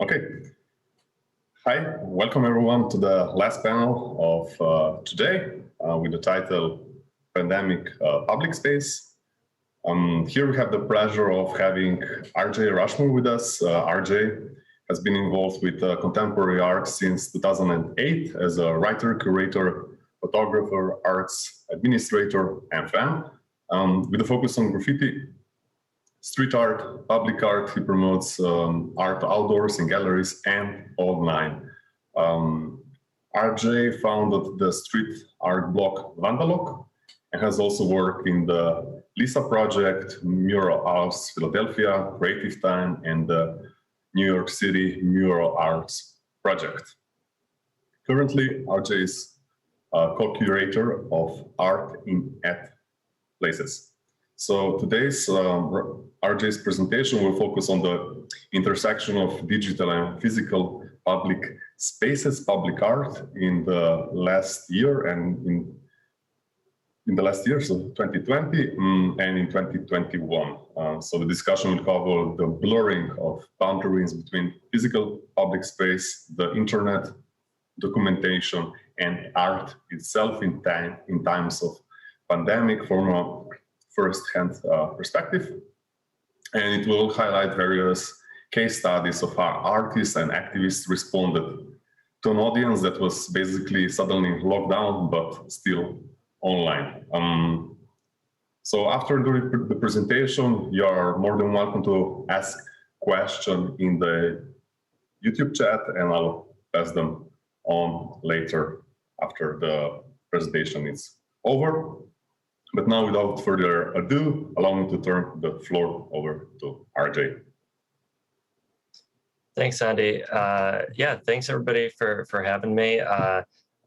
Okay. Hi, welcome everyone to the last panel of today with the title Pandemic Public Space. Here we have the pleasure of having RJ Rushmore with us. RJ has been involved with contemporary art since 2008 as a writer, curator, photographer, arts administrator, and fan. With a focus on graffiti, street art, public art. He promotes art outdoors in galleries and online. RJ founded the street art blog Vandalism and has also worked in the Lisa Project, Mural House Philadelphia, Creative Time, and the New York City Mural Arts Project. Currently, RJ is co-curator of art in at places. So today's RJ's presentation will focus on the intersection of digital and physical public spaces, public art in the last year and in the last year, so 2020 and in 2021. So the discussion will cover the blurring of boundaries between physical public space, the internet, documentation, and art itself in times of pandemic from a first-hand perspective. And it will highlight various case studies of how artists and activists responded to an audience that was basically suddenly locked down, but still online. So after the presentation, you are more than welcome to ask questions in the YouTube chat, and I'll pass them on later after the presentation is over. But now, without further ado, allow me to turn the floor over to RJ. Thanks, Sandy. Yeah, thanks everybody for having me.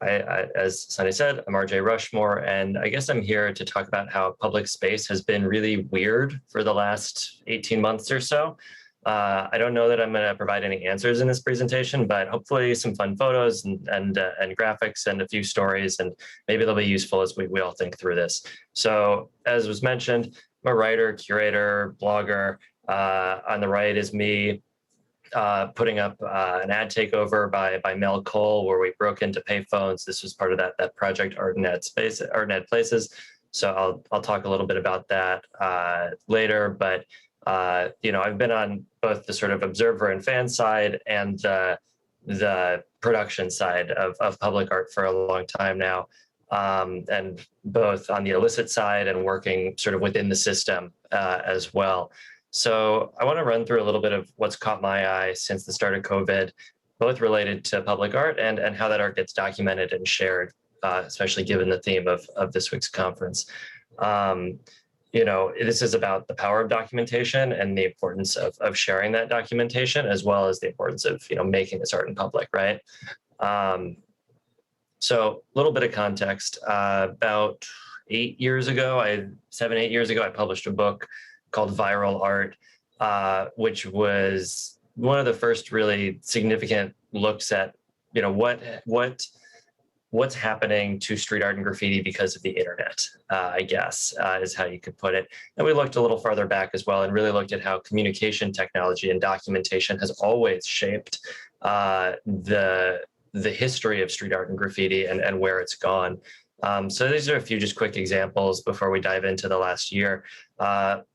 As Sandy said, I'm RJ Rushmore, and I guess I'm here to talk about how public space has been really weird for the last 18 months or so. I don't know that I'm going to provide any answers in this presentation, but hopefully some fun photos and graphics and a few stories, and maybe they'll be useful as we all think through this. So as was mentioned, I'm a writer, curator, blogger. On the right is me putting up an ad takeover by Mel Cole, where we broke into payphones. This was part of that project ArtNet Places. So I'll talk a little bit about that later, but you know, I've been on both the sort of observer and fan side and the production side of public art for a long time now, and both on the illicit side and working sort of within the system as well. So I want to run through a little bit of what's caught my eye since the start of COVID, both related to public art and how that art gets documented and shared, especially given the theme of this week's conference. You know, this is about the power of documentation and the importance of sharing that documentation, as well as the importance of, you know, making this art in public, right? So a little bit of context. About 7, 8 years ago, I published a book called Viral Art, which was one of the first really significant looks at, you know, what's happening to street art and graffiti because of the internet, I guess, is how you could put it. And we looked a little farther back as well and really looked at how communication technology and documentation has always shaped the history of street art and graffiti and where it's gone. So these are a few just quick examples before we dive into the last year.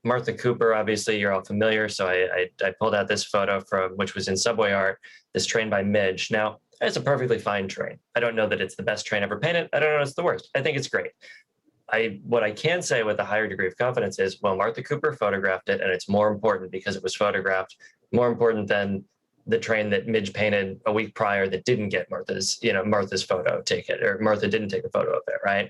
Martha Cooper, obviously you're all familiar. So I pulled out this photo which was in Subway Art, this train by Midge. Now, it's a perfectly fine train. I don't know that it's the best train ever painted. I don't know it's the worst. I think it's great. What I can say with a higher degree of confidence is, well, Martha Cooper photographed it, and it's more important because it was photographed, more important than the train that Midge painted a week prior that didn't get Martha's photo taken, or Martha didn't take a photo of it, right?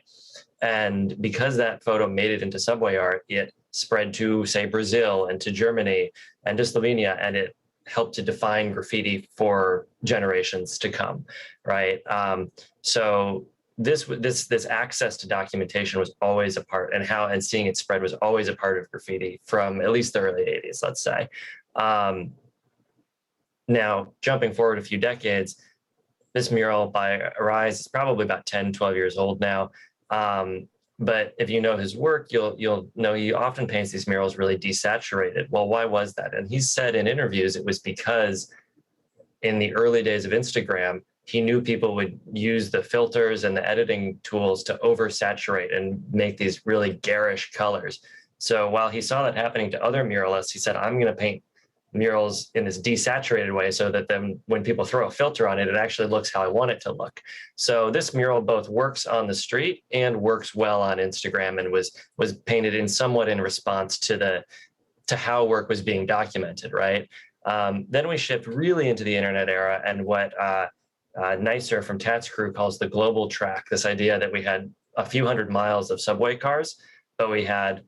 And because that photo made it into Subway Art, it spread to, say, Brazil and to Germany and to Slovenia, and it helped to define graffiti for generations to come, right? So this access to documentation was always a part, and seeing it spread was always a part of graffiti from at least the early 80s, let's say. Now, jumping forward a few decades, this mural by Arise is probably about 10, 12 years old now. But if you know his work, you'll know he often paints these murals really desaturated. Well, why was that? And he's said in interviews it was because in the early days of Instagram, he knew people would use the filters and the editing tools to oversaturate and make these really garish colors. So while he saw that happening to other muralists, he said, I'm going to paint murals in this desaturated way so that then when people throw a filter on it, it actually looks how I want it to look. So this mural both works on the street and works well on Instagram, and was painted in somewhat in response to how work was being documented, right? Then we shift really into the internet era, and what Nicer from Tats Crew calls the global track, this idea that we had a few hundred miles of subway cars, but we had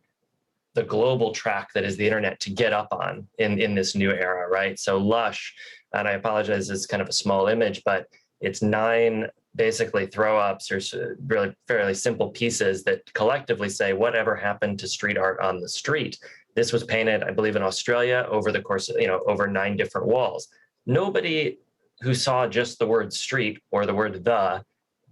the global track that is the internet to get up on in this new era, right? So Lush, and I apologize, it's kind of a small image, but it's 9 basically throw ups or really fairly simple pieces that collectively say whatever happened to street art on the street. This was painted, I believe, in Australia over the course of, over 9 different walls. Nobody who saw just the word street or the word the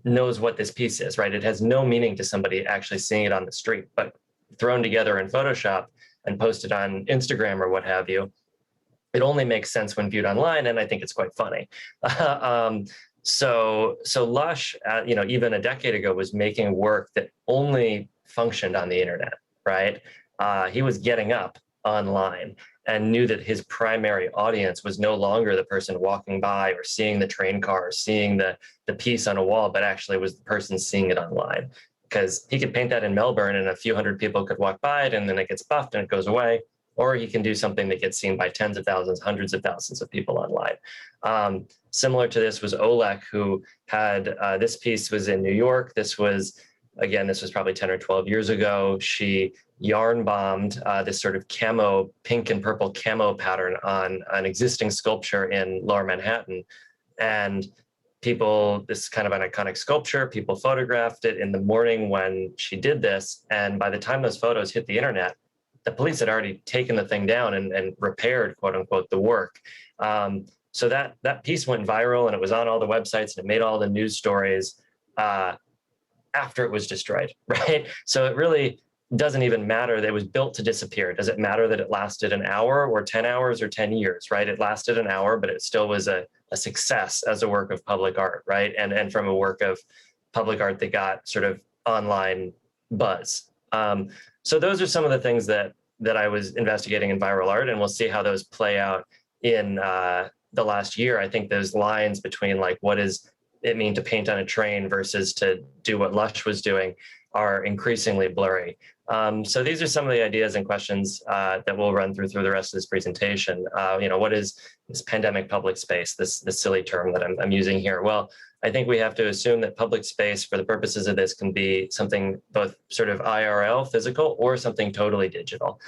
knows what this piece is, right? It has no meaning to somebody actually seeing it on the street, but thrown together in Photoshop and posted on Instagram or what have you, it only makes sense when viewed online, and I think it's quite funny. So Lush, even a decade ago, was making work that only functioned on the internet, right? He was getting up online and knew that his primary audience was no longer the person walking by or seeing the train car or seeing the piece on a wall, but actually was the person seeing it online. Because he could paint that in Melbourne and a few hundred people could walk by it and then it gets buffed and it goes away. Or he can do something that gets seen by tens of thousands, hundreds of thousands of people online. Similar to this was Olek, who had, this piece was in New York. This was probably 10 or 12 years ago. She yarn bombed this sort of pink and purple camo pattern on an existing sculpture in Lower Manhattan. And this is kind of an iconic sculpture. People photographed it in the morning when she did this. And by the time those photos hit the internet, the police had already taken the thing down and repaired, quote unquote, the work. So that piece went viral and it was on all the websites and it made all the news stories after it was destroyed, right? So it really doesn't even matter that it was built to disappear. Does it matter that it lasted an hour or 10 hours or 10 years, right? It lasted an hour, but it still was a success as a work of public art, right? And from a work of public art that got sort of online buzz. So those are some of the things that I was investigating in viral art, and we'll see how those play out in the last year. I think those lines between like what does it mean to paint on a train versus to do what Lush was doing are increasingly blurry. So these are some of the ideas and questions that we'll run through the rest of this presentation. What is this pandemic public space, this silly term that I'm using here? Well, I think we have to assume that public space for the purposes of this can be something both sort of IRL, physical, or something totally digital.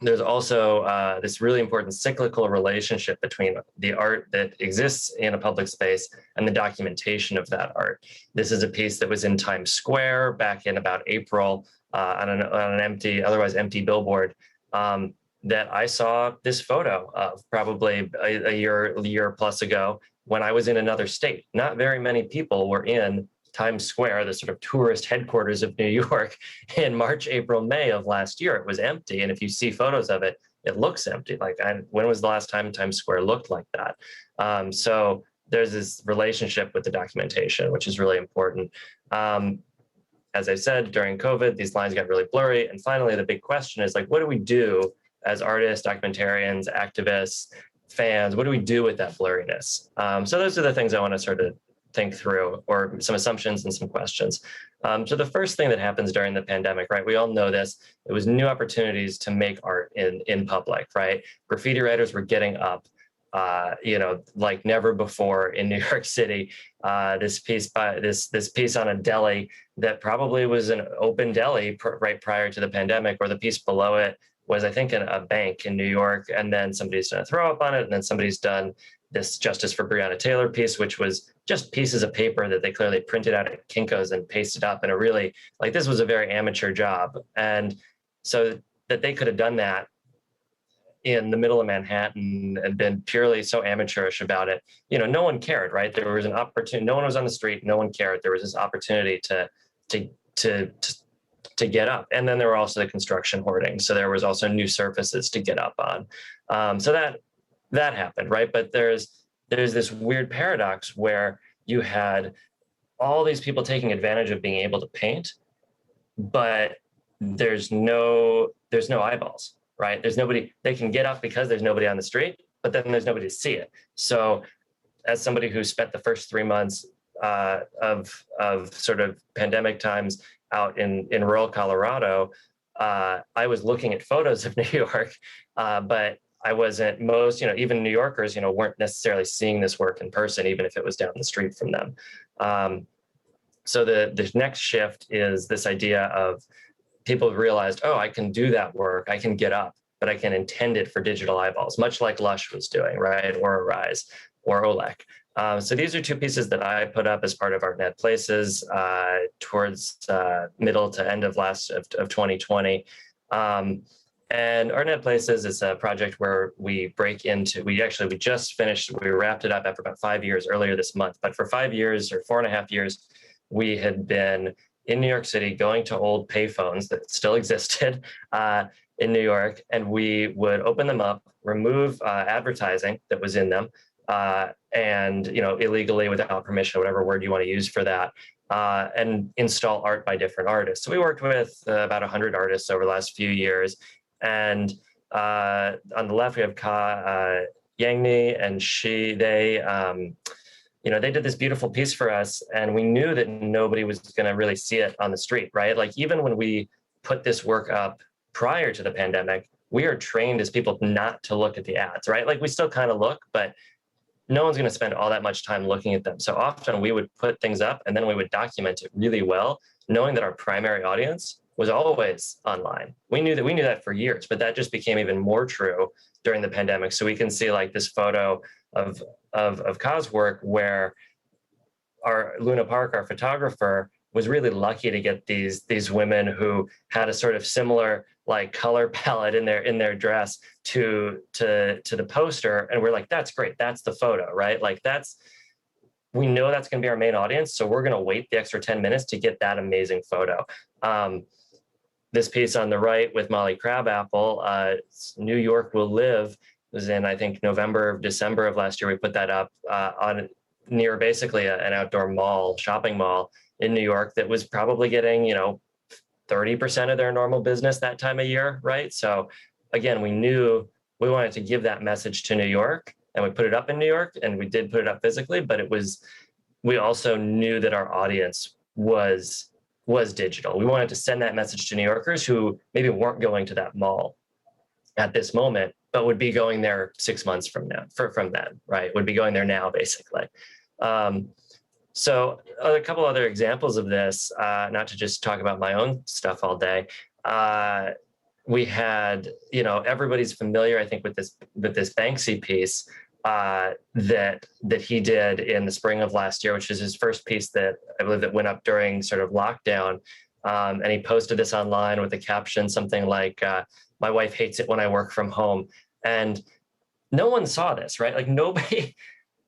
There's also this really important cyclical relationship between the art that exists in a public space and the documentation of that art. This is a piece that was in Times Square back in about April on an otherwise empty billboard that I saw this photo of probably a year plus ago when I was in another state. Not very many people were in Times Square, the sort of tourist headquarters of New York, in March, April, May of last year. It was empty. And if you see photos of it, it looks empty. Like, when was the last time Times Square looked like that? So there's this relationship with the documentation, which is really important. As I said, during COVID, these lines got really blurry. And finally, the big question is like, what do we do as artists, documentarians, activists, fans? What do we do with that blurriness? So those are the things I want to sort of think through, or some assumptions and some questions. So the first thing that happens during the pandemic, right? We all know this. It was new opportunities to make art in public, right? Graffiti writers were getting up, like never before in New York City. This piece on a deli that probably was an open deli right prior to the pandemic, or the piece below it was, I think, a bank in New York, and then somebody's done a throw up on it, and then somebody's done this Justice for Breonna Taylor piece, which was just pieces of paper that they clearly printed out at Kinko's and pasted up in a really, like, this was a very amateur job. And so that they could have done that in the middle of Manhattan and been purely so amateurish about it, no one cared, right? There was an opportunity, no one was on the street, no one cared. There was this opportunity to get up. And then there were also the construction hoarding. So there was also new surfaces to get up on. So that that happened, right? But there's this weird paradox where you had all these people taking advantage of being able to paint, but there's no eyeballs, right? There's nobody. They can get up because there's nobody on the street, but then there's nobody to see it. So as somebody who spent the first 3 months of sort of pandemic times out in rural Colorado, I was looking at photos of New York, but I wasn't, even New Yorkers, weren't necessarily seeing this work in person, even if it was down the street from them. So the next shift is this idea of people have realized, oh, I can do that work, I can get up, but I can intend it for digital eyeballs, much like Lush was doing, right? Or Arise or Olek. So these are two pieces that I put up as part of ArtNet Places towards middle to end of 2020. And ArtNet Places is a project where we just finished, we wrapped it up after about 5 years earlier this month. But for 5 years or 4.5 years, we had been in New York City going to old payphones that still existed in New York, and we would open them up, remove advertising that was in them, and illegally, without permission, whatever word you want to use for that, and install art by different artists. So we worked with about 100 artists over the last few years, and on the left we have Ka Yangni, and they did this beautiful piece for us, and we knew that nobody was going to really see it on the street, right? Like, even when we put this work up prior to the pandemic, we are trained as people not to look at the ads, right? Like, we still kind of look, but no one's going to spend all that much time looking at them. So often we would put things up and then we would document it really well, knowing that our primary audience was always online. We knew that for years, but that just became even more true during the pandemic. So we can see like this photo of Ka's work where our Luna Park, our photographer, was really lucky to get these women who had a sort of similar like color palette in their dress to the poster, and we're like, that's great, that's the photo, right? Like, we know that's going to be our main audience, so we're going to wait the extra 10 minutes to get that amazing photo. This piece on the right with Molly Crabapple, New York Will Live, was in, I think, December of last year. We put that up near basically an outdoor shopping mall in New York that was probably getting, 30% of their normal business that time of year, right? So again, we knew we wanted to give that message to New York, and we put it up in New York, and we did put it up physically, but we also knew that our audience was digital. We wanted to send that message to New Yorkers who maybe weren't going to that mall at this moment, but would be going there 6 months from now, from then, right? Would be going there now, basically. So a couple other examples of this, not to just talk about my own stuff all day. We had, everybody's familiar, I think, with this Banksy piece that he did in the spring of last year, which is his first piece that I believe that went up during sort of lockdown. And he posted this online with a caption, something like, "My wife hates it when I work from home." And no one saw this, right? Like, nobody,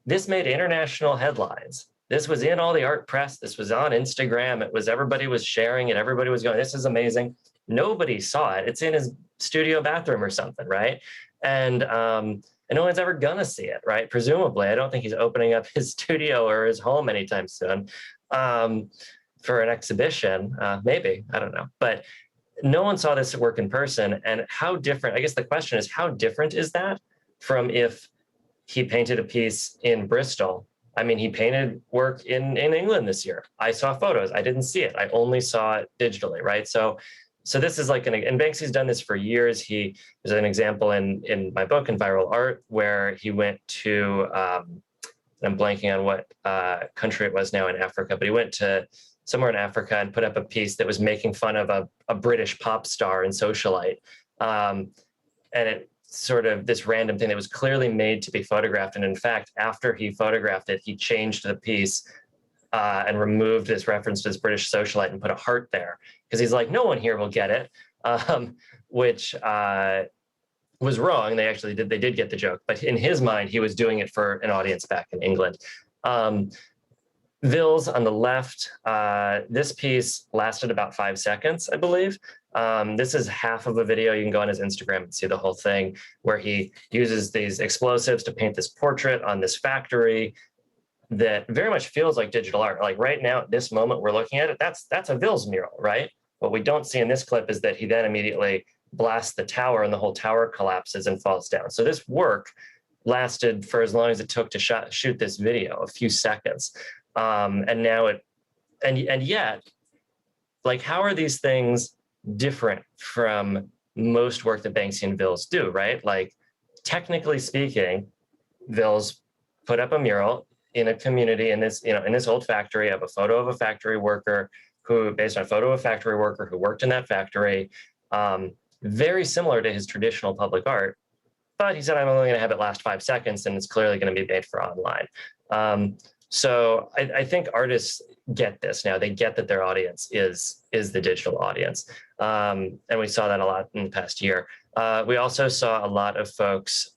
this made international headlines. This was in all the art press. This was on Instagram. Everybody was sharing it. Everybody was going, "This is amazing." Nobody saw it. It's in his studio bathroom or something, right? And no one's ever gonna see it, right? Presumably, I don't think he's opening up his studio or his home anytime soon for an exhibition. Maybe, I don't know. But no one saw this work in person. And how different, I guess the question is, how different is that from if he painted a piece in Bristol? I mean, he painted work in England this year. I saw photos. I didn't see it. I only saw it digitally, right? So this is like, and Banksy's done this for years. There's an example in my book, in Viral Art, where he went to, I'm blanking on what country it was now in Africa, but he went to somewhere in Africa and put up a piece that was making fun of a British pop star and socialite. And it sort of this random thing that was clearly made to be photographed. And in fact, after he photographed it, he changed the piece and removed this reference to this British socialite and put a heart there. Because he's like, no one here will get it, which was wrong. They did get the joke. But in his mind, he was doing it for an audience back in England. Vils on the left, this piece lasted about 5 seconds, I believe. This is half of a video. You can go on his Instagram and see the whole thing, where he uses these explosives to paint this portrait on this factory that very much feels like digital art. Like right now, at this moment we're looking at it, that's a Vils mural, right? What we don't see in this clip is that he then immediately blasts the tower and the whole tower collapses and falls down. So this work lasted for as long as it took to shoot this video, a few seconds. And now and yet, like, how are these things different from most work that Banksy and Vils do, right? Like, technically speaking, Vils put up a mural in a community in this, in this old factory. I have a photo of a factory worker who, based on a photo of a factory worker who worked in that factory, very similar to his traditional public art. But he said, I'm only going to have it last 5 seconds, and it's clearly going to be made for online. So I think artists get this now. They get that their audience is the digital audience. And we saw that a lot in the past year. We also saw a lot of folks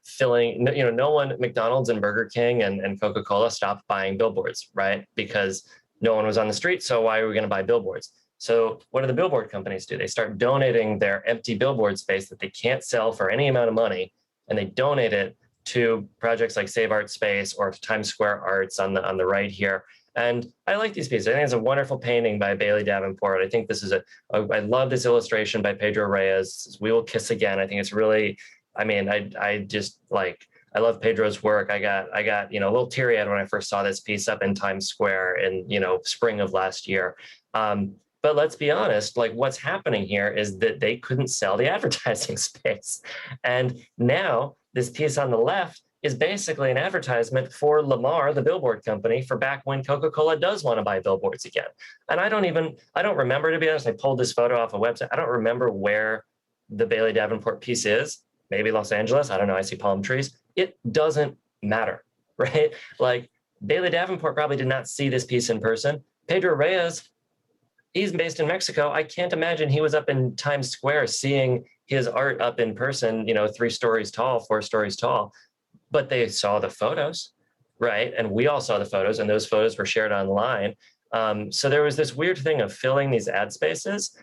filling, no one, McDonald's and Burger King and Coca-Cola stopped buying billboards, right? Because no one was on the street. So why are we going to buy billboards? So what do the billboard companies do? They start donating their empty billboard space that they can't sell for any amount of money, and they donate it to projects like Save Art Space or Times Square Arts on the right here. And I like these pieces. I think it's a wonderful painting by Bailey Davenport. I think this is I love this illustration by Pedro Reyes, We Will Kiss Again. I think it's really, I just like, I love Pedro's work. I got a little teary-eyed when I first saw this piece up in Times Square in, spring of last year. But let's be honest, like, what's happening here is that they couldn't sell the advertising space. And now this piece on the left is basically an advertisement for Lamar, the billboard company, for back when Coca-Cola does want to buy billboards again. And I don't remember, to be honest. I pulled this photo off a website. I don't remember where the Bailey Davenport piece is. Maybe Los Angeles. I don't know. I see palm trees. It doesn't matter, right? Like, Bailey Davenport probably did not see this piece in person. Pedro Reyes, he's based in Mexico. I can't imagine he was up in Times Square seeing his art up in person, 3 stories tall, 4 stories tall. But they saw the photos, right? And we all saw the photos, and those photos were shared online. So there was this weird thing of filling these ad spaces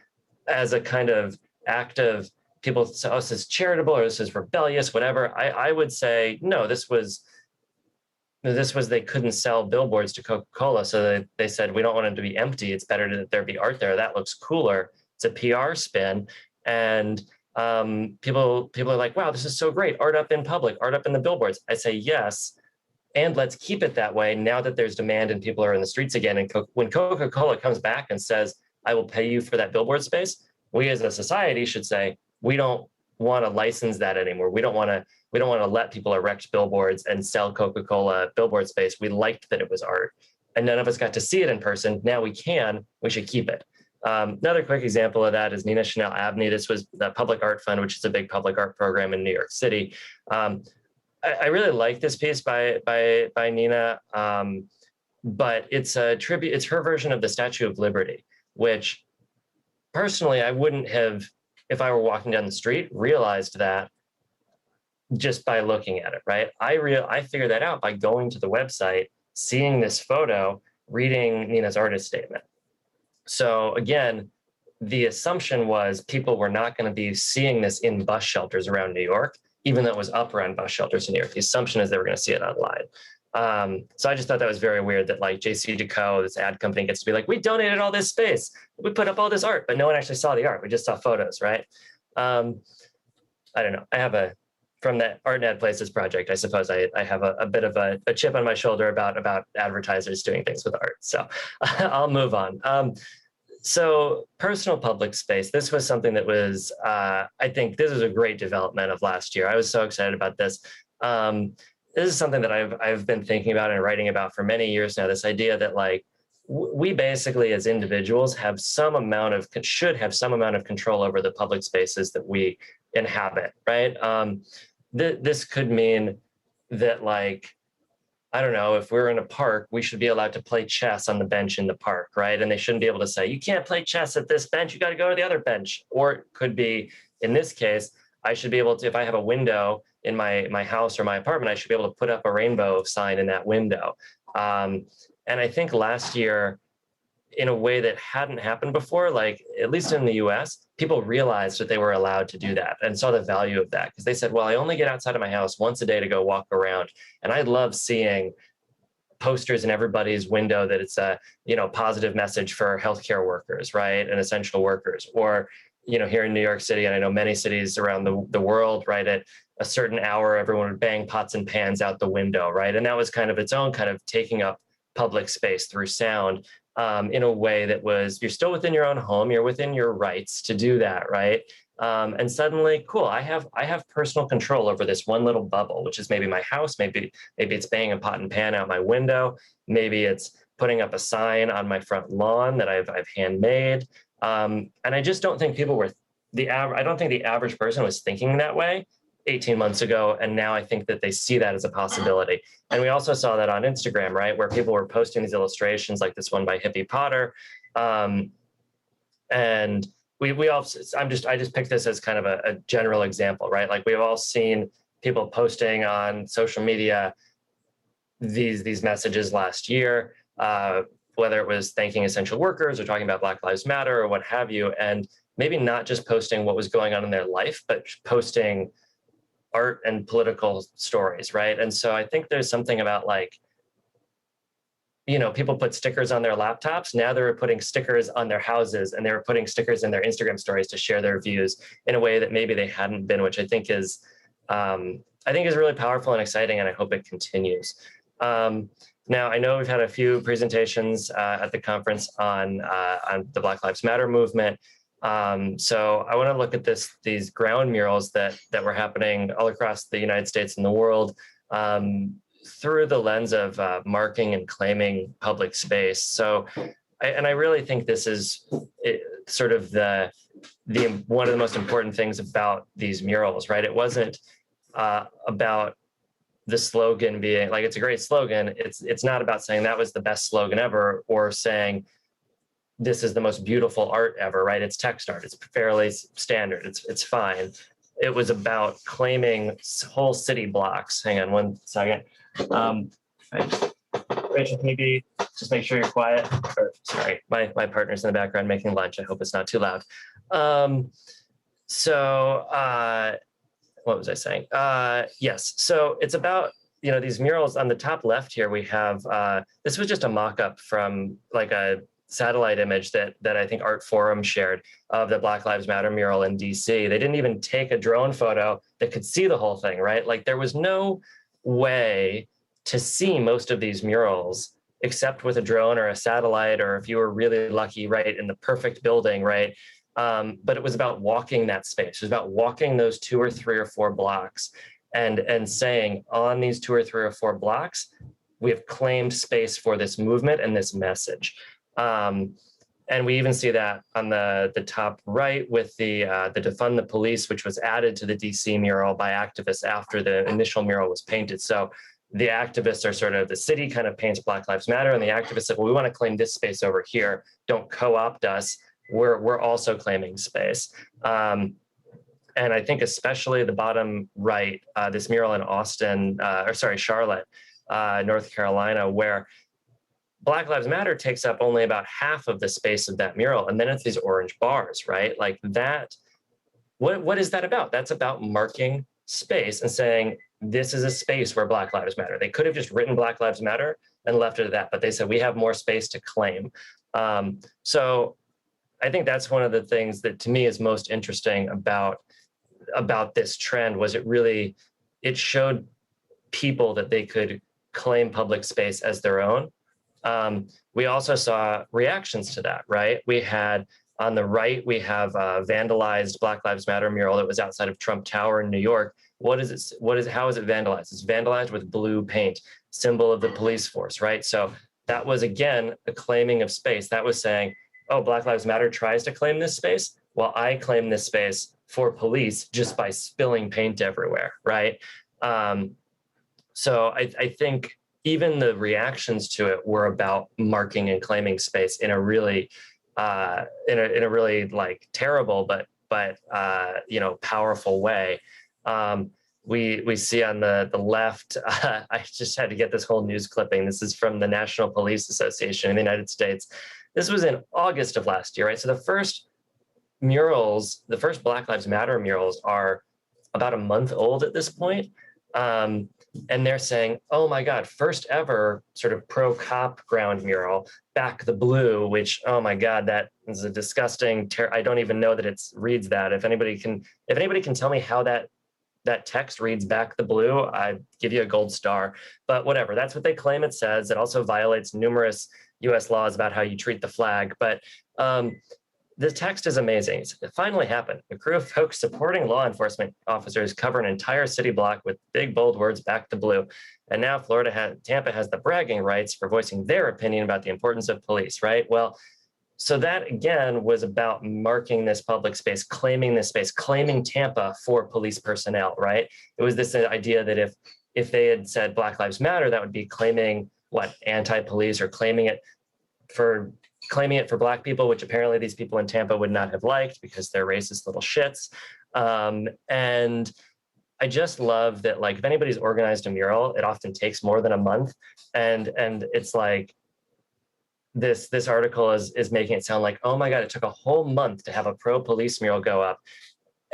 as a kind of act of people say, oh, this is charitable or this is rebellious, whatever. I would say, no, this was they couldn't sell billboards to Coca-Cola. So they said, we don't want it to be empty. It's better that there be art there. That looks cooler. It's a PR spin. And people are like, wow, this is so great. Art up in public, art up in the billboards. I say, yes. And let's keep it that way now that there's demand and people are in the streets again. And when Coca-Cola comes back and says, I will pay you for that billboard space, we as a society should say, we don't want to license that anymore. We don't want to let people erect billboards and sell Coca-Cola billboard space. We liked that it was art, and none of us got to see it in person. Now we can. We should keep it. Another quick example of that is Nina Chanel Abney. This was the Public Art Fund, which is a big public art program in New York City. I really like this piece by Nina, but it's a tribute. It's her version of the Statue of Liberty, which personally I wouldn't have, if I were walking down the street, realized that just by looking at it, right? I figured that out by going to the website, seeing this photo, reading Nina's artist statement. So again, the assumption was people were not going to be seeing this in bus shelters around New York, even though it was up around bus shelters in New York. The assumption is they were going to see it online. So I just thought that was very weird that, like, JC Decaux, this ad company, gets to be like, we donated all this space, we put up all this art, but no one actually saw the art. We just saw photos, right? I don't know. I have from that Art and Ad Places project, I suppose I have a bit of a chip on my shoulder about advertisers doing things with art. So I'll move on. So personal public space, this was something that was, I think this was a great development of last year. I was so excited about this. This is something that I've been thinking about and writing about for many years now, this idea that, like, we basically as individuals should have some amount of control over the public spaces that we inhabit, right? This could mean that, like, I don't know, if we're in a park, we should be allowed to play chess on the bench in the park, right? And they shouldn't be able to say, you can't play chess at this bench, you got to go to the other bench. Or it could be, in this case, I should be able to, if I have a window in my house or my apartment, I should be able to put up a rainbow sign in that window. And I think last year, in a way that hadn't happened before. Like, at least in the US, people realized that they were allowed to do that and saw the value of that, because they said, well, I only get outside of my house once a day to go walk around. And I love seeing posters in everybody's window that it's a, positive message for healthcare workers, right? And essential workers. Or, here in New York City, and I know many cities around the world, right, at a certain hour, everyone would bang pots and pans out the window, right? And that was kind of its own kind of taking up public space through sound, in a way that was, you're still within your own home, you're within your rights to do that, right? And suddenly, cool, I have personal control over this one little bubble, which is maybe my house, maybe it's banging a pot and pan out my window, maybe it's putting up a sign on my front lawn that I've handmade. And I just don't think people were I don't think the average person was thinking that way 18 months ago. And now I think that they see that as a possibility. And we also saw that on Instagram, right, where people were posting these illustrations, like this one by Hippie Potter. And we all, I just picked this as kind of a general example, right? Like, we've all seen people posting on social media these messages last year, whether it was thanking essential workers or talking about Black Lives Matter or what have you, and maybe not just posting what was going on in their life, but posting art and political stories, right? And so I think there's something about, like, people put stickers on their laptops. Now they're putting stickers on their houses, and they were putting stickers in their Instagram stories to share their views in a way that maybe they hadn't been, which I think is really powerful and exciting, and I hope it continues. Now, I know we've had a few presentations at the conference on the Black Lives Matter movement. So I want to look at these ground murals that were happening all across the United States and the world, through the lens of marking and claiming public space. So, I really think this is sort of the one of the most important things about these murals, right? It wasn't about the slogan being like, it's a great slogan. It's not about saying that was the best slogan ever, or saying this is the most beautiful art ever, right? It's text art. It's fairly standard. It's fine. It was about claiming whole city blocks. Hang on one second. Rachel, maybe just make sure you're quiet. Sorry, my partner's in the background making lunch. I hope it's not too loud. What was I saying? Yes. So it's about, these murals on the top left here. We have, this was just a mock-up from like a satellite image that I think Art Forum shared of the Black Lives Matter mural in DC. They didn't even take a drone photo that could see the whole thing, right? Like, there was no way to see most of these murals except with a drone or a satellite, or if you were really lucky, right, in the perfect building, right? But it was about walking that space. It was about walking those 2 or 3 or 4 blocks and saying, on these 2 or 3 or 4 blocks, we have claimed space for this movement and this message. And we even see that on the top right with the defund the police, which was added to the DC mural by activists after the initial mural was painted. So the activists are sort of, the city kind of paints Black Lives Matter, and the activists said, well, we want to claim this space over here. Don't co-opt us. We're also claiming space. And I think especially the bottom right, this mural in Charlotte, North Carolina, where Black Lives Matter takes up only about half of the space of that mural. And then it's these orange bars, right? Like that, what is that about? That's about marking space and saying, this is a space where Black Lives Matter. They could have just written Black Lives Matter and left it at that, but they said, we have more space to claim. So I think that's one of the things that to me is most interesting about this trend, was it showed people that they could claim public space as their own. We also saw reactions to that, right? We had on the right, we have a vandalized Black Lives Matter mural that was outside of Trump Tower in New York. How is it vandalized? It's vandalized with blue paint, symbol of the police force, right? So that was, again, a claiming of space. That was saying, oh, Black Lives Matter tries to claim this space. Well, I claim this space for police just by spilling paint everywhere, right? So I think even the reactions to it were about marking and claiming space in a really, like terrible but powerful way. We see on the left. I just had to get this whole news clipping. This is from the National Police Association in the United States. This was in August of last year, right? So the first murals, the first Black Lives Matter murals are about a month old at this point. And they're saying, oh my God, first ever sort of pro-cop ground mural, Back the Blue, which, oh my God, that is a disgusting, I don't even know that it reads that. If anybody can tell me how that text reads Back the Blue, I give you a gold star. But whatever, that's what they claim it says. It also violates numerous US laws about how you treat the flag. But the text is amazing. It finally happened. A crew of folks supporting law enforcement officers cover an entire city block with big, bold words, Back the Blue. And now Tampa has the bragging rights for voicing their opinion about the importance of police, right? Well, so that again was about marking this public space, claiming Tampa for police personnel, right? It was this idea that if they had said Black Lives Matter, that would be claiming what, anti-police, or claiming it for Black people, which apparently these people in Tampa would not have liked because they're racist little shits. And I just love that, like, if anybody's organized a mural, it often takes more than a month. And it's like, this article is making it sound like, oh my God, it took a whole month to have a pro-police mural go up.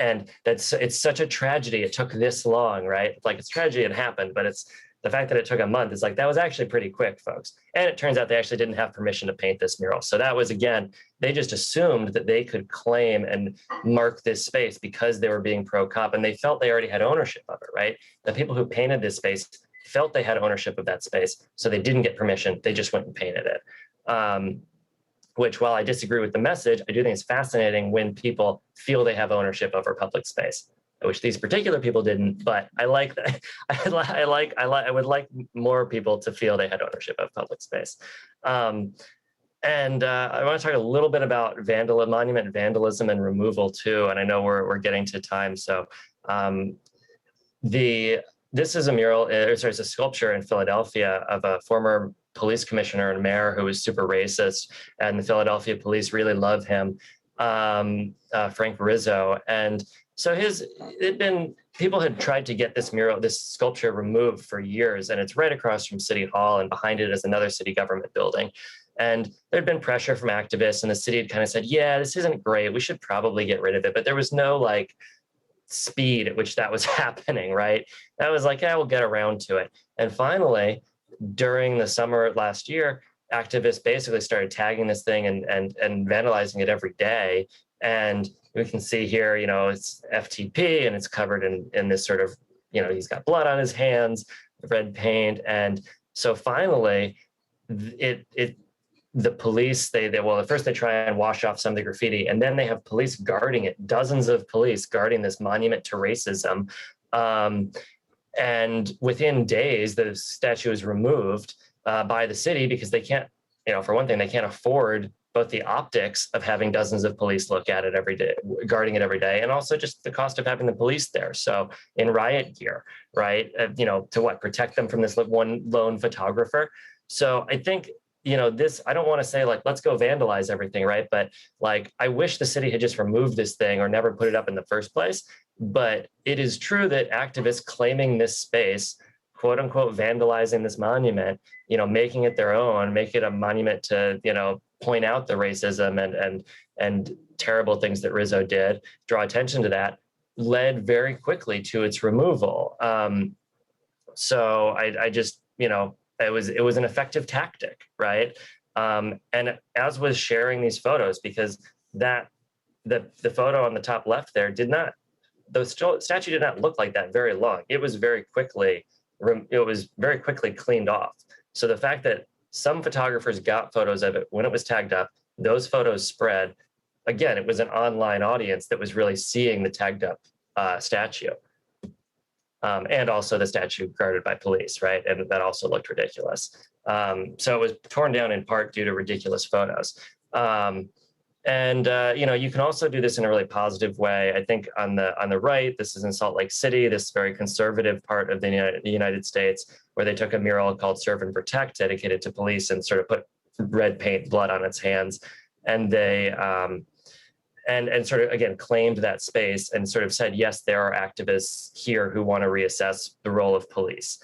And it's such a tragedy it took this long, right? Like, it's tragedy it happened, but it's the fact that it took a month is like, that was actually pretty quick, folks. And it turns out they actually didn't have permission to paint this mural. So that was, again, they just assumed that they could claim and mark this space because they were being pro-cop, and they felt they already had ownership of it, right? The people who painted this space felt they had ownership of that space, so they didn't get permission. They just went and painted it. Which, while I disagree with the message, I do think it's fascinating when people feel they have ownership over public space. I wish these particular people didn't, but I like that. I would like more people to feel they had ownership of public space. And I want to talk a little bit about monument vandalism and removal too. And I know we're getting to time, so this is a mural, it's a sculpture in Philadelphia of a former police commissioner and mayor who was super racist, and the Philadelphia police really love him, Frank Rizzo. And so people had tried to get this sculpture removed for years, and it's right across from City Hall, and behind it is another city government building. And there'd been pressure from activists, and the city had kind of said, yeah, this isn't great, we should probably get rid of it. But there was no like speed at which that was happening, right? That was like, yeah, we'll get around to it. And finally, during the summer last year, activists basically started tagging this thing and vandalizing it every day. And we can see here, it's FTP, and it's covered in this sort of, he's got blood on his hands, red paint. And so finally, the police, at first they try and wash off some of the graffiti, and then they have police guarding it, dozens of police guarding this monument to racism. And within days, the statue is removed by the city because they can't, for one thing, they can't afford both the optics of having dozens of police look at it every day, guarding it every day, and also just the cost of having the police there. So in riot gear, right, to protect them from this one lone photographer. So I think, I don't want to say like, let's go vandalize everything, right? But like, I wish the city had just removed this thing or never put it up in the first place. But it is true that activists claiming this space, quote unquote, vandalizing this monument, making it their own, make it a monument to, point out the racism and terrible things that Rizzo did, draw attention to that, led very quickly to its removal. So I just, it was an effective tactic, right? And as was sharing these photos, because the photo on the top left there the statue did not look like that very long. It was very quickly cleaned off. So the fact that some photographers got photos of it when it was tagged up, those photos spread. Again, it was an online audience that was really seeing the tagged up statue. And also the statue guarded by police, right? And that also looked ridiculous. So it was torn down in part due to ridiculous photos. You can also do this in a really positive way. I think on the right, this is in Salt Lake City, this very conservative part of the United States, where they took a mural called Serve and Protect, dedicated to police, and sort of put red paint, blood on its hands. And they and sort of, again, claimed that space and sort of said, yes, there are activists here who want to reassess the role of police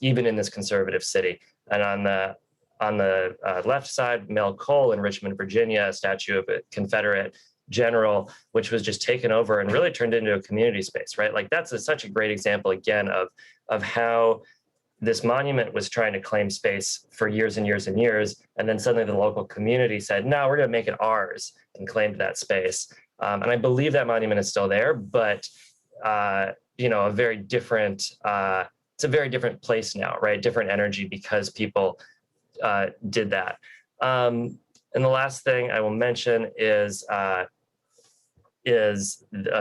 even in this conservative city. And on the left side, Mel Cole in Richmond, Virginia, a statue of a Confederate general, which was just taken over and really turned into a community space, right? Like that's such a great example, again, of how this monument was trying to claim space for years and years and years. And then suddenly the local community said, no, we're going to make it ours, and claimed that space. And I believe that monument is still there, but, you know, it's a very different place now, right? Different energy because people did that. And the last thing I will mention is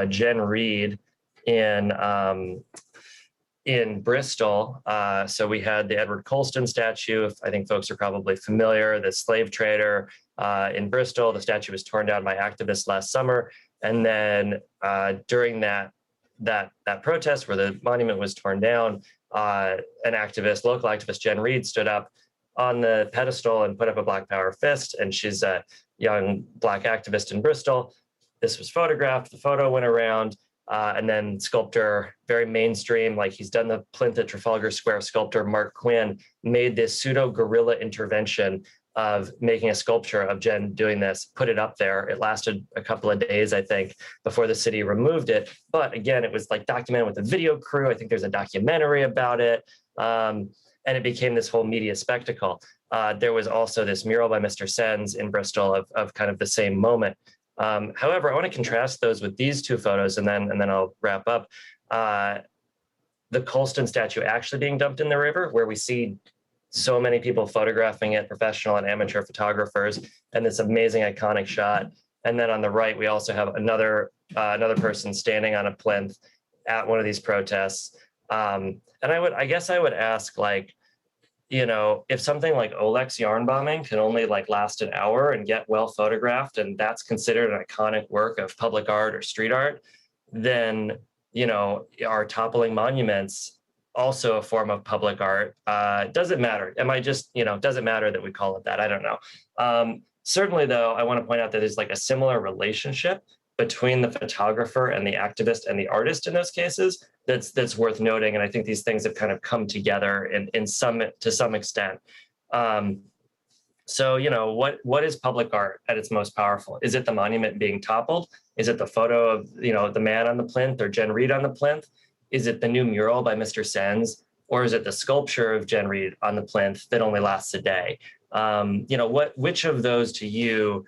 Jen Reed in Bristol. So we had the Edward Colston statue. I think folks are probably familiar, the slave trader in Bristol. The statue was torn down by activists last summer. And then during that protest where the monument was torn down, an activist, local activist, Jen Reed, stood up on the pedestal and put up a Black Power fist. And she's a young Black activist in Bristol. This was photographed. The photo went around. And then sculptor, very mainstream, like he's done the plinth at Trafalgar Square, sculptor Mark Quinn made this pseudo-guerrilla intervention of making a sculpture of Jen doing this, put it up there. It lasted a couple of days, I think, before the city removed it. But again, it was like documented with a video crew. I think there's a documentary about it. And it became this whole media spectacle. There was also this mural by Mr. Sens in Bristol of kind of the same moment. However, I want to contrast those with these two photos, and then I'll wrap up. The Colston statue actually being dumped in the river, where we see so many people photographing it, professional and amateur photographers, and this amazing iconic shot. And then on the right, we also have another person standing on a plinth at one of these protests. And I guess I would ask, like, you know, if something like Oleg's yarn bombing can only like last an hour and get well photographed, and that's considered an iconic work of public art or street art, then, you know, are toppling monuments also a form of public art? Does it matter? Does it matter that we call it that? I don't know. Certainly, though, I want to point out that there's like a similar relationship between the photographer and the activist and the artist in those cases that's worth noting. And I think these things have kind of come together to some extent. So, you know, what is public art at its most powerful? Is it the monument being toppled? Is it the photo of, you know, the man on the plinth or Jen Reed on the plinth? Is it the new mural by Mr. Sens? Or is it the sculpture of Jen Reed on the plinth that only lasts a day? You know, which of those to you,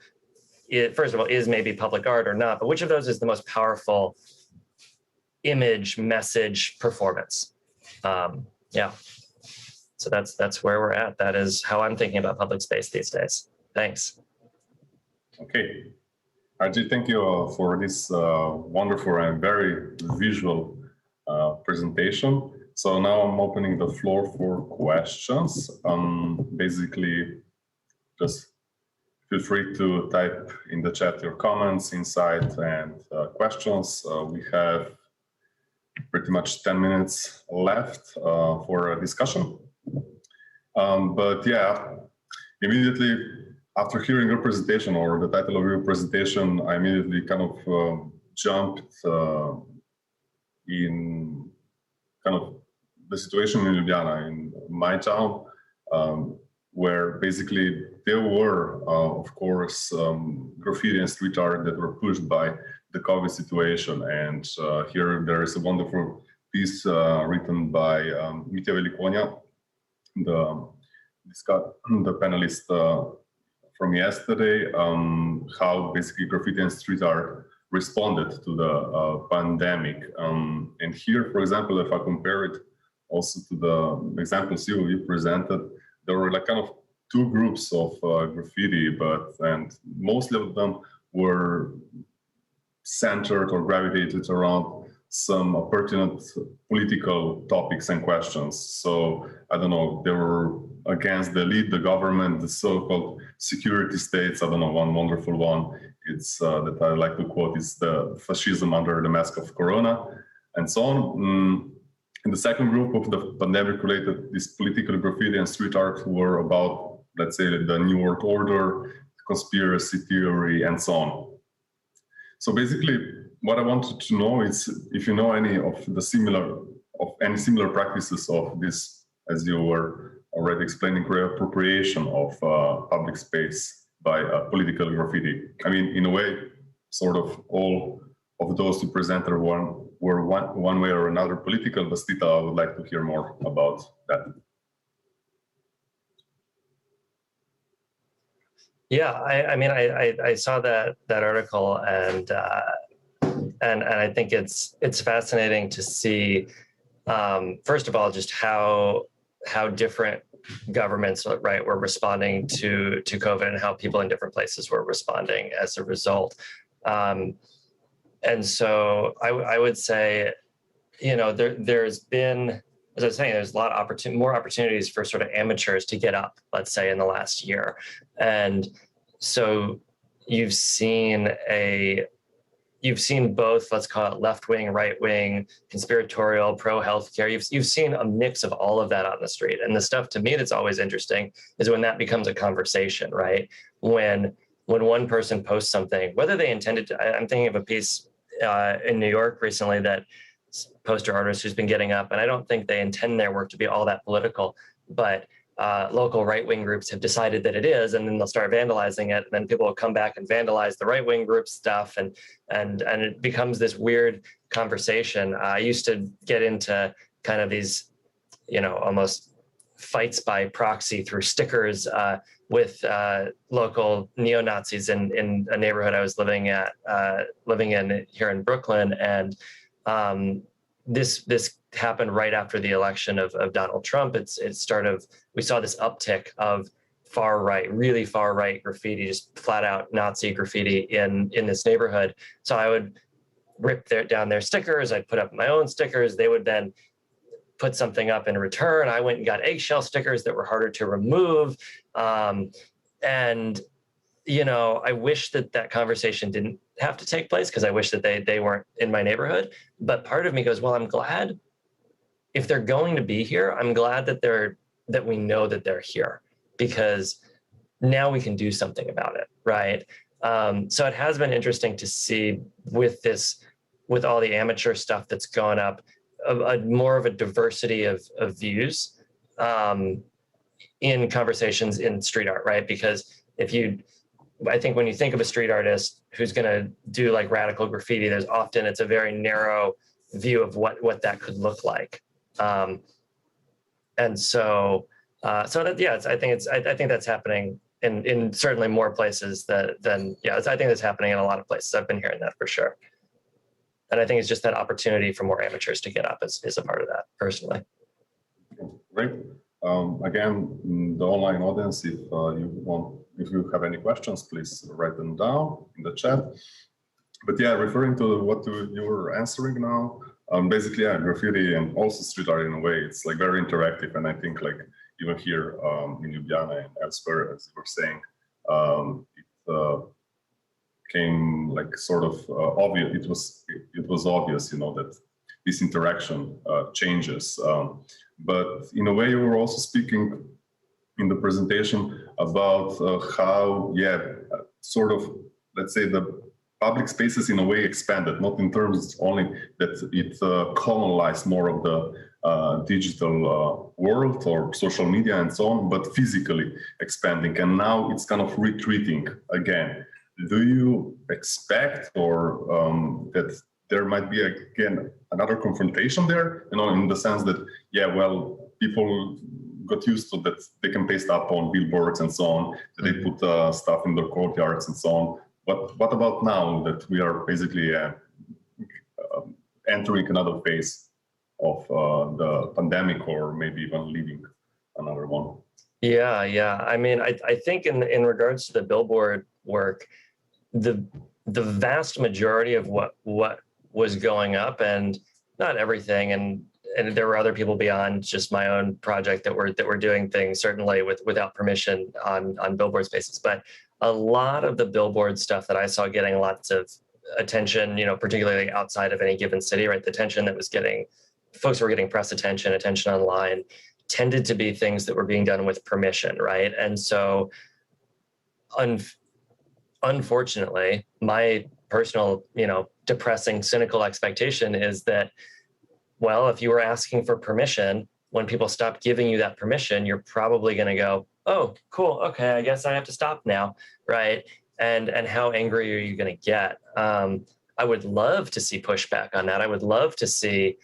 first of all, is maybe public art or not, but which of those is the most powerful image, message, performance? Yeah. So that's where we're at. That is how I'm thinking about public space these days. Thanks. Okay. RJ, thank you for this wonderful and very visual presentation. So now I'm opening the floor for questions. Basically, just feel free to type in the chat your comments, insight, and questions. We have pretty much 10 minutes left for a discussion. But yeah, immediately after hearing your presentation or the title of your presentation, I immediately kind of jumped in kind of the situation in Ljubljana, in my town, where basically there were, of course, graffiti and street art that were pushed by the COVID situation. And here there is a wonderful piece written by Mitja Velikonia, the panelist from yesterday, how basically graffiti and street art responded to the pandemic. And here, for example, if I compare it also to the examples you presented, there were like kind of two groups of graffiti, and mostly of them were centered or gravitated around some pertinent political topics and questions. So, I don't know, they were against the elite, the government, the so-called security states. I don't know, one wonderful one, it's that I like to quote, is the fascism under the mask of Corona, and so on. And the second group of the pandemic-related, this political graffiti and street art were about, let's say, the New World Order, conspiracy theory, and so on. So basically, what I wanted to know is if you know any of the similar practices of this as you were already explaining, reappropriation of public space by political graffiti. I mean, in a way, sort of all of those you presented were one way or another political, but still I would like to hear more about that. Yeah, I mean, I saw that article, and I think it's fascinating to see, first of all, just how different governments, right, were responding to COVID, and how people in different places were responding as a result. And so I would say, you know, there's been, as I was saying, there's a lot of more opportunities for sort of amateurs to get up, let's say, in the last year. And so you've seen both, let's call it left-wing, right-wing, conspiratorial, pro-healthcare. You've seen a mix of all of that on the street. And the stuff to me that's always interesting is when that becomes a conversation, right? When one person posts something, whether they intended to, I'm thinking of a piece in New York recently that poster artist who's been getting up, and I don't think they intend their work to be all that political, but local right-wing groups have decided that it is, and then they'll start vandalizing it, and then people will come back and vandalize the right-wing group stuff, and it becomes this weird conversation. I used to get into kind of these, you know, almost fights by proxy through stickers with local neo-Nazis in a neighborhood I was living in here in Brooklyn, and this happened right after the election of Donald Trump. We saw this uptick of really far right graffiti, just flat out Nazi graffiti in this neighborhood. So I would rip down their stickers. I'd put up my own stickers. They would then put something up in return. I went and got eggshell stickers that were harder to remove. And, you know, I wish that conversation didn't have to take place, because I wish that they weren't in my neighborhood. But part of me goes, well, I'm glad if they're going to be here, I'm glad that we know that they're here, because now we can do something about it, right? So it has been interesting to see with all the amateur stuff that's gone up, more of a diversity of views in conversations in street art, right? Because I think when you think of a street artist who's going to do like radical graffiti, it's a very narrow view of what that could look like. And so I think that's happening in certainly more places I think that's happening in a lot of places. I've been hearing that for sure. And I think it's just that opportunity for more amateurs to get up is a part of that, personally. Great. Again, the online audience, if you have any questions, please write them down in the chat. But yeah, referring to what you were answering now, basically, yeah, graffiti and also street art in a way, it's like very interactive. And I think like even here in Ljubljana and elsewhere, as you were saying, it came like sort of obvious. It was obvious, you know, that this interaction changes. But in a way, you were also speaking in the presentation about how, sort of, let's say, the public spaces in a way expanded, not in terms only that it colonized more of the digital world or social media and so on, but physically expanding. And now it's kind of retreating again. Do you expect or that there might be again another confrontation there, you know, in the sense that, people got used to that they can paste up on billboards and so on, that they put stuff in their courtyards and so on. But what about now that we are basically entering another phase of the pandemic, or maybe even leaving another one? Yeah. I mean, I think in regards to the billboard work, the vast majority of what was going up, and not everything, and there were other people beyond just my own project that were doing things certainly without permission on billboard spaces, but a lot of the billboard stuff that I saw getting lots of attention, you know, particularly outside of any given city, right? The attention that folks were getting press attention online, tended to be things that were being done with permission, right? And so unfortunately, my personal, you know, depressing, cynical expectation is that, well, if you were asking for permission, when people stop giving you that permission, you're probably going to go, oh, cool. Okay. I guess I have to stop now. Right. And how angry are you going to get? I would love to see pushback on that. I would love to see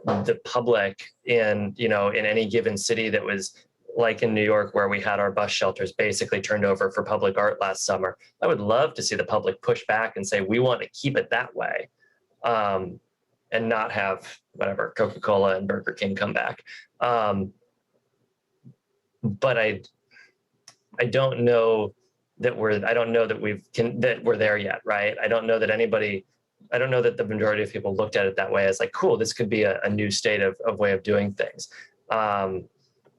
the public in any given city that was like in New York, where we had our bus shelters basically turned over for public art last summer. I would love to see the public push back and say, we want to keep it that way, and not have whatever Coca-Cola and Burger King come back. But I don't know that we're there yet, right? I don't know that the majority of people looked at it that way as like, cool, this could be a new state of way of doing things.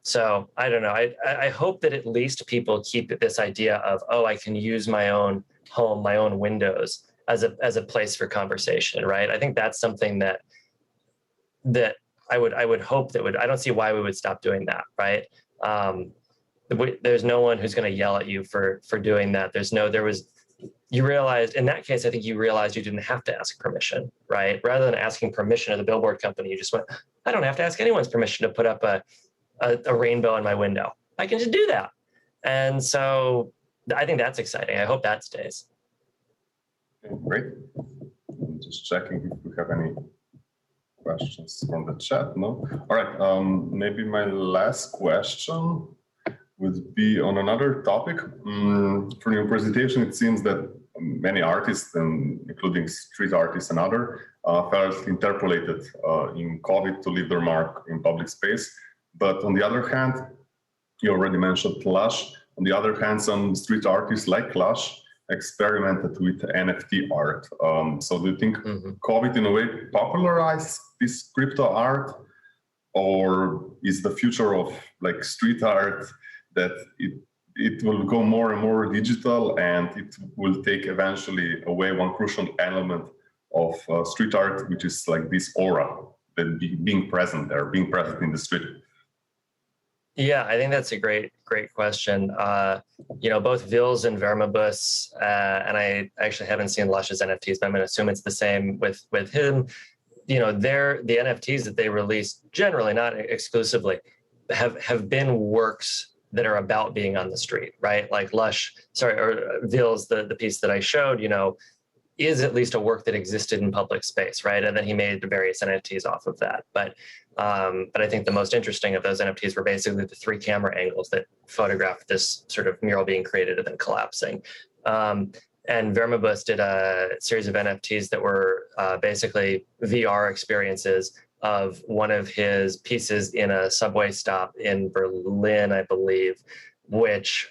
So I don't know. I hope that at least people keep this idea of, oh, I can use my own home, my own windows as a place for conversation, right? I think that's something that I would hope I don't see why we would stop doing that, right? There's no one who's going to yell at you for doing that. You realized in that case, I think you realized you didn't have to ask permission, right? Rather than asking permission of the billboard company, you just went, I don't have to ask anyone's permission to put up a rainbow in my window. I can just do that. And so I think that's exciting. I hope that stays. Okay, great. I'm just checking if we have any questions from the chat. No? All right. Maybe my last question would be on another topic. For your presentation, it seems that many artists, including street artists and others, felt interpolated in COVID to leave their mark in public space. But on the other hand, you already mentioned Lush. On the other hand, some street artists like Lush experimented with NFT art. So do you think COVID in a way popularized this crypto art, or is the future of like street art that it will go more and more digital, and it will take eventually away one crucial element of street art, which is like this aura, that being present in the street? Yeah, I think that's a great question. Both Vils and Vermibus, and I actually haven't seen Lush's NFTs, but I'm going to assume it's the same with him. The NFTs that they release, generally, not exclusively, have been works that are about being on the street, right? Like Vils, the piece that I showed, is at least a work that existed in public space, right? And then he made the various NFTs off of that. But I think the most interesting of those NFTs were basically the 3 camera angles that photographed this sort of mural being created and then collapsing. And Vermibus did a series of NFTs that were basically VR experiences of one of his pieces in a subway stop in Berlin, I believe, which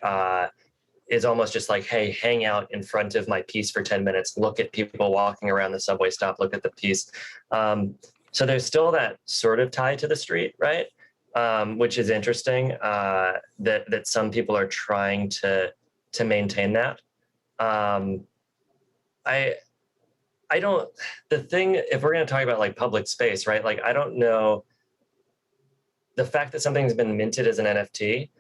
is almost just like, hey, hang out in front of my piece for 10 minutes, look at people walking around the subway stop, look at the piece. So there's still that sort of tie to the street, right? Which is interesting, that some people are trying to maintain that. If we're going to talk about like public space, right? Like, I don't know, the fact that something's been minted as an NFT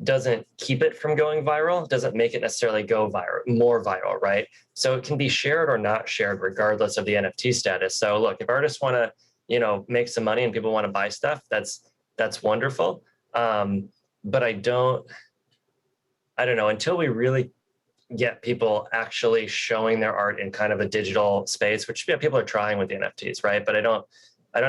doesn't keep it from going viral, doesn't make it necessarily go more viral, right? So it can be shared or not shared regardless of the NFT status. So look, if artists want to, make some money and people want to buy stuff, that's wonderful. But I don't know, until we really get people actually showing their art in kind of a digital space, which people are trying with the NFTs, right? But I don't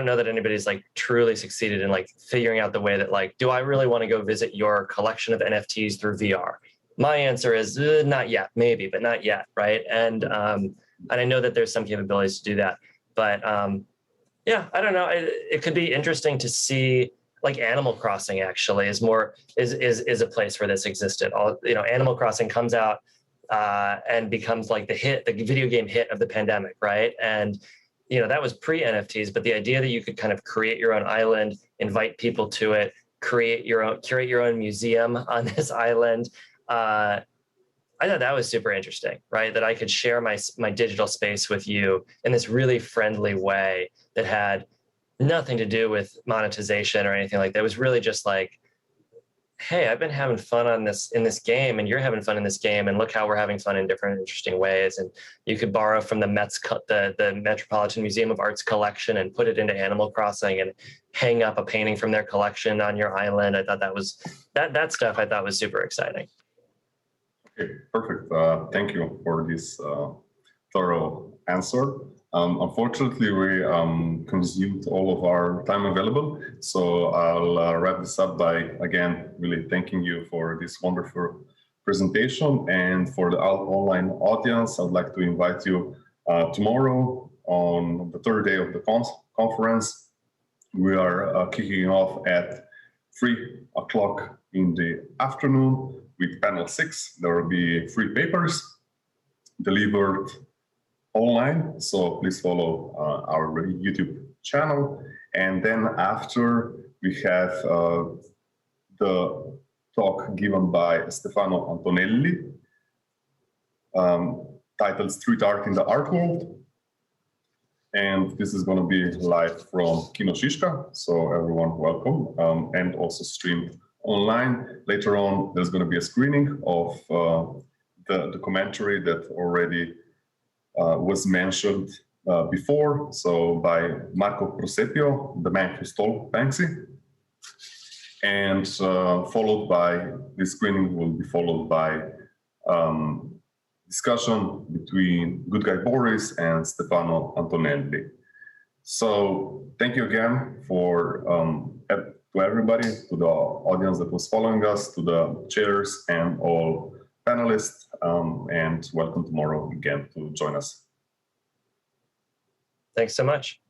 know that anybody's like truly succeeded in like figuring out the way that like, do I really want to go visit your collection of NFTs through VR? My answer is not yet, maybe, but not yet, right? And I know that there's some capabilities to do that, but yeah, I don't know. It could be interesting to see, like Animal Crossing actually is a place where this existed. Animal Crossing comes out and becomes like the video game hit of the pandemic, right? And that was pre-NFTs, but the idea that you could kind of create your own island, invite people to it, curate your own museum on this island. I thought that was super interesting, right? That I could share my digital space with you in this really friendly way that had nothing to do with monetization or anything like that. It was really just like, hey, I've been having fun on this in this game, and you're having fun in this game, and look how we're having fun in different interesting ways. And you could borrow from the the Metropolitan Museum of Art's collection and put it into Animal Crossing and hang up a painting from their collection on your island. I thought that was that stuff I thought was super exciting. Okay, perfect. Thank you for this thorough answer. Unfortunately, we consumed all of our time available, so I'll wrap this up by, again, really thanking you for this wonderful presentation. And for the online audience, I'd like to invite you tomorrow on the third day of the conference. We are kicking off at 3 o'clock in the afternoon with panel 6. There will be 3 papers delivered online, so please follow our YouTube channel. And then after, we have the talk given by Stefano Antonelli, titled Street Art in the Art World. And this is going to be live from Kino Šiška, so everyone welcome, and also streamed online. Later on, there's going to be a screening of the documentary that already was mentioned before, so by Marco Prosepio, The Man Who Stole Banksy. And followed by, this screening will be followed by discussion between good guy Boris and Stefano Antonelli. So thank you again for to everybody, to the audience that was following us, to the chairs and all panelists, and welcome tomorrow again to join us. Thanks so much.